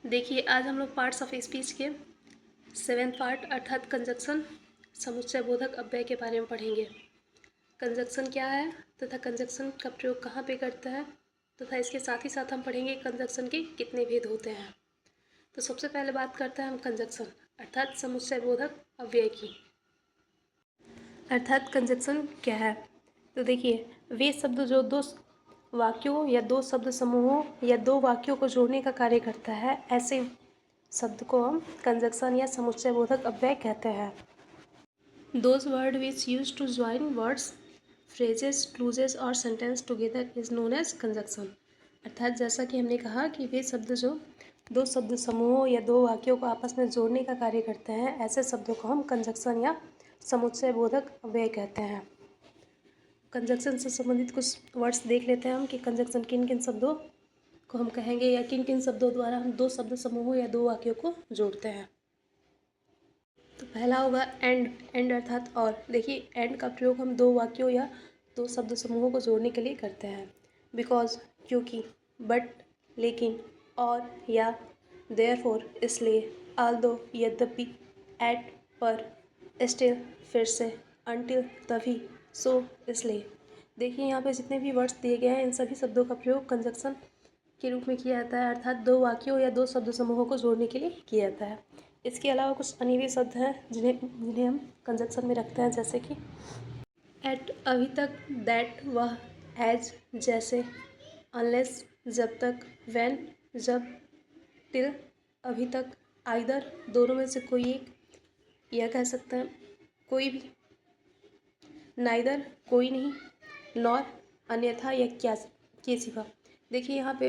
देखिए आज हम लोग पार्ट्स ऑफ स्पीच के 7th पार्ट अर्थात कंजक्शन समुच्चय बोधक अव्यय के बारे में पढ़ेंगे। कंजक्शन क्या है तथा कंजक्शन का प्रयोग कहाँ पे करता है तथा इसके साथ ही साथ हम पढ़ेंगे कंजक्शन के कितने भेद होते हैं। तो सबसे पहले बात करते हैं हम कंजक्शन अर्थात समुच्चय बोधक अव्यय की। अर्थात कंजक्शन क्या है, तो देखिए वे शब्द जो दो वाक्यों या दो शब्द समूहों या दो वाक्यों को जोड़ने का कार्य करता है, ऐसे शब्द को हम कंजक्शन या समुच्चय बोधक अव्यय कहते हैं। Those word which use to join words phrases clauses और sentence together is known as conjunction. अर्थात जैसा कि हमने कहा कि वे शब्द जो दो शब्द समूहों या दो वाक्यों को आपस में जोड़ने का कार्य करते हैं, ऐसे शब्दों को हम कंजक्शन या समुच्चय बोधक अव्यय कहते हैं। कंजक्शन से संबंधित कुछ वर्ड्स देख लेते हैं हम कि कंजक्शन किन किन शब्दों को हम कहेंगे या किन किन शब्दों द्वारा हम दो शब्द समूहों या दो वाक्यों को जोड़ते हैं। तो पहला होगा एंड अर्थात और। देखिए एंड का प्रयोग हम दो वाक्यों या दो शब्द समूहों को जोड़ने के लिए करते हैं। बिकॉज क्योंकि, बट लेकिन, और या, देयरफॉर इसलिए, आल्दो यद्यपि, एट पर, स्टिल फिर से, अनटिल तभी, सो इसलिए। देखिए यहाँ पे जितने भी वर्ड्स दिए गए हैं इन सभी शब्दों का प्रयोग कंजक्शन के रूप में किया जाता है, अर्थात दो वाक्यों या दो शब्द समूहों को जोड़ने के लिए किया जाता है। इसके अलावा कुछ अनिवार्य शब्द हैं जिन्हें हम कंजक्शन में रखते हैं, जैसे कि एट अभी तक, दैट वह, एज जैसे, अनलेस जब तक, व्हेन जब, टिल अभी तक, आइदर दोनों में से कोई एक, यह कह सकते हैं कोई भी, नाइदर कोई नहीं, नॉर अन्यथा या क्या के सिवा। देखिए यहाँ पे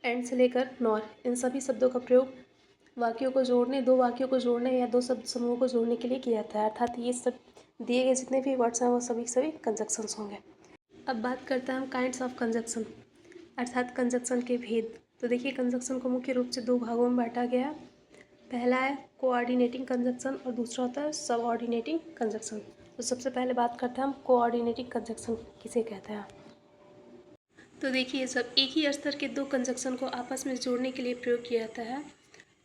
एंड से लेकर नॉर इन सभी शब्दों का प्रयोग वाक्यों को जोड़ने, दो वाक्यों को जोड़ने या दो शब्द समूहों को जोड़ने के लिए किया जाता है, अर्थात ये सब दिए गए जितने भी वर्ड्स हैं वो सभी कंजक्शंस होंगे। अब बात करते हैं हम काइंड्स ऑफ कंजक्शन अर्थात कंजक्शन के भेद। तो देखिए कंजक्शन को मुख्य रूप से दो भागों में बांटा गया है। पहला है कोऑर्डिनेटिंग कंजक्शन और दूसरा होता है सबऑर्डिनेटिंग कंजक्शन। तो सबसे पहले बात करते हैं हम कोऑर्डिनेटिंग कंजक्शन किसे कहते हैं। तो देखिए सब एक ही स्तर के दो कंजक्शन को आपस में जोड़ने के लिए प्रयोग किया जाता है।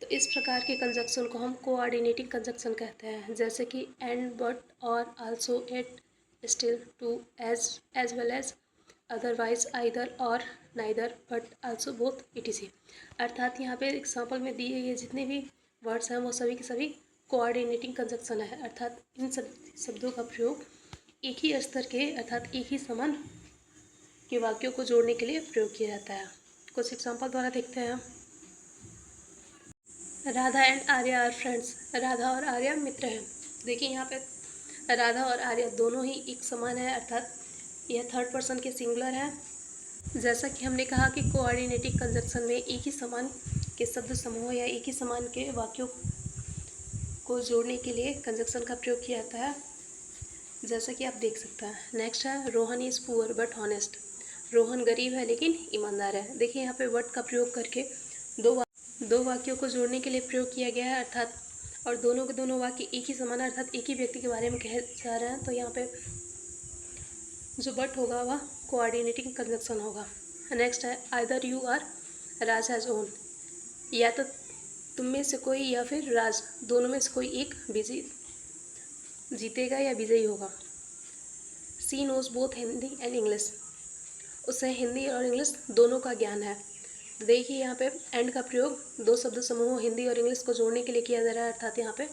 तो इस प्रकार के कंजक्शन को हम कोऑर्डिनेटिंग कंजक्शन कहते हैं, जैसे कि and, but, or, also, yet, still, too, as well as, otherwise, either, or, neither, but, also, both, etc. अर्थात यहाँ पे एग्जाम्पल में दिए गए जितने भी वर्ड्स हैं वो सभी के सभी कोऑर्डिनेटिंग कंजक्शन है, अर्थात इन सब शब्दों का प्रयोग एक ही स्तर के अर्थात एक ही समान के वाक्यों को जोड़ने के लिए प्रयोग किया जाता है। कुछ एग्जाम्पल द्वारा देखते हैं। Radha and Arya are friends. Radha और आर्या मित्र हैं। देखिए यहाँ पे राधा और आर्या दोनों ही एक समान है, अर्थात यह थर्ड पर्सन के सिंगुलर है। जैसा कि हमने कहा कि कोऑर्डिनेटिंग कंजक्शन में एक ही समान के शब्द समूह या एक ही समान के वाक्यों को जोड़ने के लिए कंजक्शन का प्रयोग किया जाता है, जैसा कि आप देख सकते हैं। नेक्स्ट है Rohan is poor but honest. Rohan गरीब है लेकिन ईमानदार है। देखिए यहाँ पे बट का प्रयोग करके दो वाक्यों को जोड़ने के लिए प्रयोग किया गया है, अर्थात और दोनों के दोनों वाक्य एक ही समान है, अर्थात एक ही व्यक्ति के बारे में कहे जा रहे हैं। तो यहाँ पे जो बट होगा वह कोऑर्डिनेटिंग कंजक्शन होगा। नेक्स्ट है either you or Raj has won. या तो तुम में से कोई या फिर राज, दोनों में से कोई एक जीतेगा या विजयी होगा। She knows both Hindi and English. उसे हिंदी और इंग्लिश दोनों का ज्ञान है। तो देखिए यहाँ पे एंड का प्रयोग दो शब्द समूह हिंदी और इंग्लिश को जोड़ने के लिए किया जा रहा है, अर्थात यहाँ पे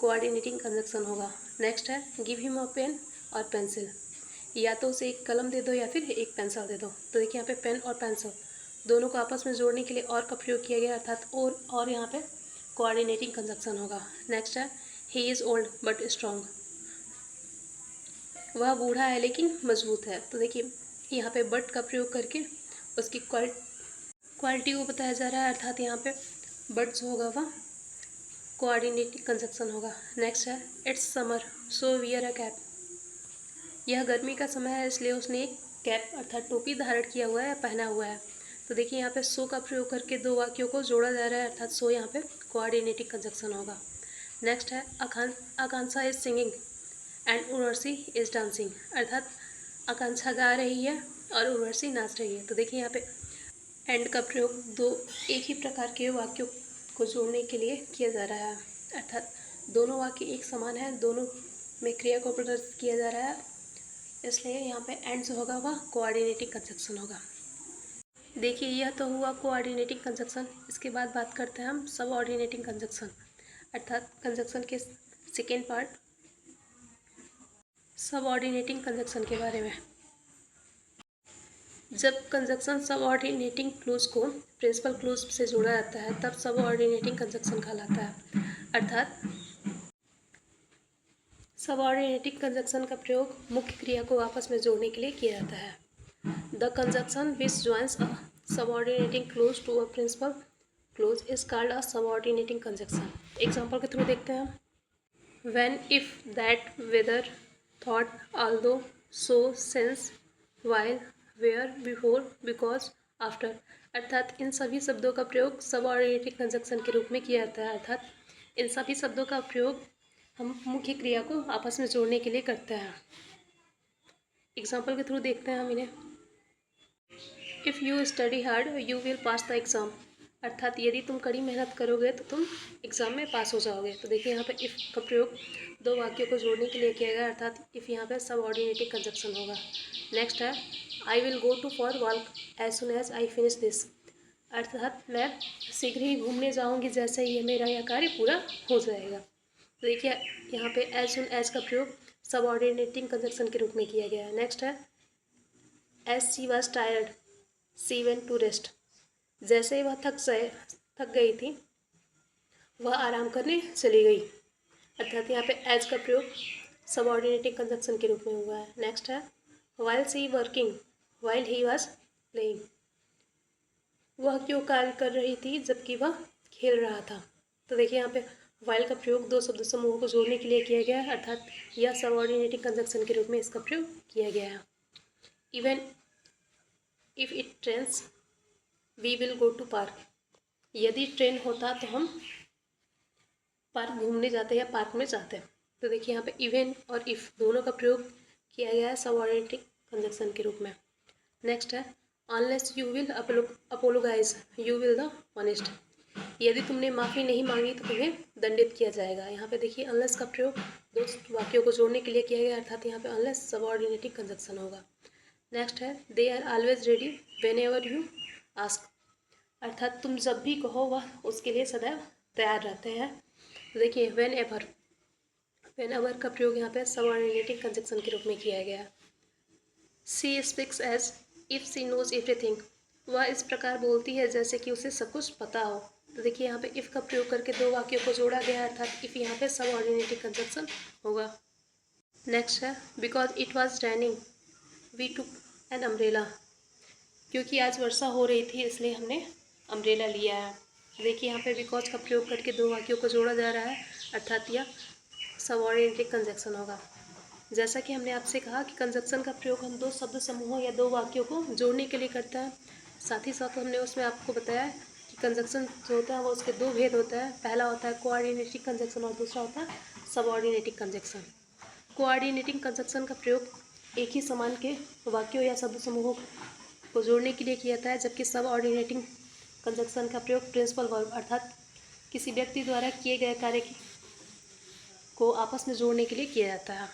कोऑर्डिनेटिंग कंजक्शन होगा। नेक्स्ट है गिव हिम अ पेन और पेंसिल। या तो उसे एक कलम दे दो या फिर एक पेंसिल दे दो। तो देखिए यहाँ पे पेन और पेंसिल दोनों को आपस में जोड़ने के लिए और का प्रयोग किया गया, अर्थात और यहाँ पे कोऑर्डिनेटिंग कंजक्शन होगा। नेक्स्ट है he is old but strong. वह बूढ़ा है लेकिन मजबूत है। तो देखिए यहाँ पे बट का प्रयोग करके उसकी क्वालिटी को बताया जा रहा है, अर्थात यहाँ पे बट जो होगा वह कोऑर्डिनेटिंग कंजक्शन होगा। नेक्स्ट है it's summer so wear a cap. यह गर्मी का समय है इसलिए उसने एक कैप अर्थात टोपी धारण किया हुआ है, पहना हुआ है। तो देखिए यहाँ पे सो का प्रयोग करके दो वाक्यों को जोड़ा जा रहा है, अर्थात सो यहाँ पे कोऑर्डिनेटिंग कंजक्शन होगा। नेक्स्ट है Akanksha is singing and Urvashi is dancing. अर्थात आकांक्षा गा रही है और उर्वशी नाच रही है। तो देखिए यहाँ पे एंड का प्रयोग दो एक ही प्रकार के वाक्यों को जोड़ने के लिए किया जा रहा है, अर्थात दोनों वाक्य एक समान है, दोनों में क्रिया को प्रदर्शित किया जा रहा है, इसलिए यहाँ पे एंड जो होगा वह कोऑर्डिनेटिंग कंजक्शन होगा। देखिए यह तो हुआ कोऑर्डिनेटिंग कंजक्शन। इसके बाद बात करते हैं हम सबऑर्डिनेटिंग कंजक्शन, अर्थात कंजक्शन के सेकेंड पार्ट सबऑर्डिनेटिंग कंजक्शन के बारे में। जब कंजक्शन सबऑर्डिनेटिंग क्लोज को प्रिंसिपल क्लोज से जोड़ा जाता है तब सबऑर्डिनेटिंग कंजक्शन कहलाता है, अर्थात सबऑर्डिनेटिंग कंजक्शन का प्रयोग मुख्य क्रिया को आपस में जोड़ने के लिए किया जाता है। The conjunction which joins a subordinating clause to a principal clause is called a subordinating conjunction. Example के थ्रू देखते हैं हम। When, if, that, whether, though, although, so, since, while, where, before, because, after, अर्थात इन सभी शब्दों का प्रयोग सबऑर्डिनेटिंग कंजक्शन के रूप में किया जाता है, अर्थात इन सभी शब्दों का प्रयोग हम मुख्य क्रिया को आपस में जोड़ने के लिए करते हैं। एग्जाम्पल के थ्रू देखते हैं हम इन्हें। If you study hard you will pass the exam, अर्थात यदि तुम कड़ी मेहनत करोगे तो तुम एग्ज़ाम में पास हो जाओगे। तो देखिए यहाँ पे इफ़ का प्रयोग दो वाक्यों को जोड़ने के लिए किया गया, अर्थात इफ़ यहाँ पे सबऑर्डिनेटिंग कंजक्शन होगा। नेक्स्ट है I will go to for walk as soon as I finish this, अर्थात मैं शीघ्र ही घूमने जाऊँगी जैसे ही मेरा यह कार्य पूरा हो जाएगा। तो देखिए यहाँ पे एज सुन एज का प्रयोग सबऑर्डिनेटिंग कंजक्शन के रूप में किया गया है। नेक्स्ट है as she was tired she went to rest, जैसे ही वह थक गई थी वह आराम करने चली गई, अर्थात यहाँ पे एज का प्रयोग सबऑर्डिनेटिंग कंजक्शन के रूप में हुआ है। नेक्स्ट है while she working while he was playing, वह क्यों कार्य कर रही थी जबकि वह खेल रहा था। तो देखिए यहाँ पे वाइल का प्रयोग दो शब्द समूहों को जोड़ने के लिए किया गया है, अर्थात यह सबऑर्डिनेटिंग कंजक्शन के रूप में इसका प्रयोग किया गया है। Even if it rains we will go to park, यदि ट्रेन होता तो हम पार्क घूमने जाते या पार्क में जाते। तो देखिए यहाँ पे इवन और इफ़ दोनों का प्रयोग किया गया है सबऑर्डिनेटिंग कंजक्शन के रूप में। नेक्स्ट है unless you will apologise you will the punished, यदि तुमने माफ़ी नहीं मांगी तो तुम्हें दंडित किया जाएगा। यहाँ पे देखिए अनलेस का प्रयोग दो वाक्यों को जोड़ने के लिए किया गया, अर्थात यहाँ पे अनलेस सबऑर्डिनेटिंग कंजक्शन होगा। नेक्स्ट है they are always ready whenever you ask, अर्थात तुम जब भी कहो वह उसके लिए सदैव तैयार रहते हैं। तो देखिए वेन एवर का प्रयोग यहाँ पे सबऑर्डिनेटिंग कंजक्शन के रूप में किया गया। She speaks as if she knows everything, वह इस प्रकार बोलती है जैसे कि उसे सब कुछ पता हो। तो देखिए यहाँ पे इफ़ का प्रयोग करके दो वाक्यों को जोड़ा गया, अर्थात इफ़ यहाँ पे सबऑर्डिनेटिंग कंजक्शन होगा। नेक्स्ट है because it was raining we took an umbrella, क्योंकि आज वर्षा हो रही थी इसलिए हमने अम्ब्रेला लिया है। देखिए यहाँ पे बिकॉज का प्रयोग करके दो वाक्यों को जोड़ा जा रहा है, अर्थात यह सबऑर्डिनेटिंग कंजक्शन होगा। जैसा कि हमने आपसे कहा कि कंजक्शन का प्रयोग हम दो शब्द समूहों या दो वाक्यों को जोड़ने के लिए करते हैं। साथ ही साथ हमने उसमें आपको बताया कि कंजक्शन जो होता है वो उसके दो भेद होता है। पहला होता है कोऑर्डिनेटिंग कंजक्शन और दूसरा होता है सबऑर्डिनेटिंग कंजक्शन। कोऑर्डिनेटिंग कंजक्शन का प्रयोग एक ही समान के वाक्यों या शब्द समूहों को जोड़ने के लिए किया जाता है, जबकि सबऑर्डिनेटिंग कंजक्शन का प्रयोग प्रिंसिपल वर्ब अर्थात किसी व्यक्ति द्वारा किए गए कार्य को आपस में जोड़ने के लिए किया जाता है।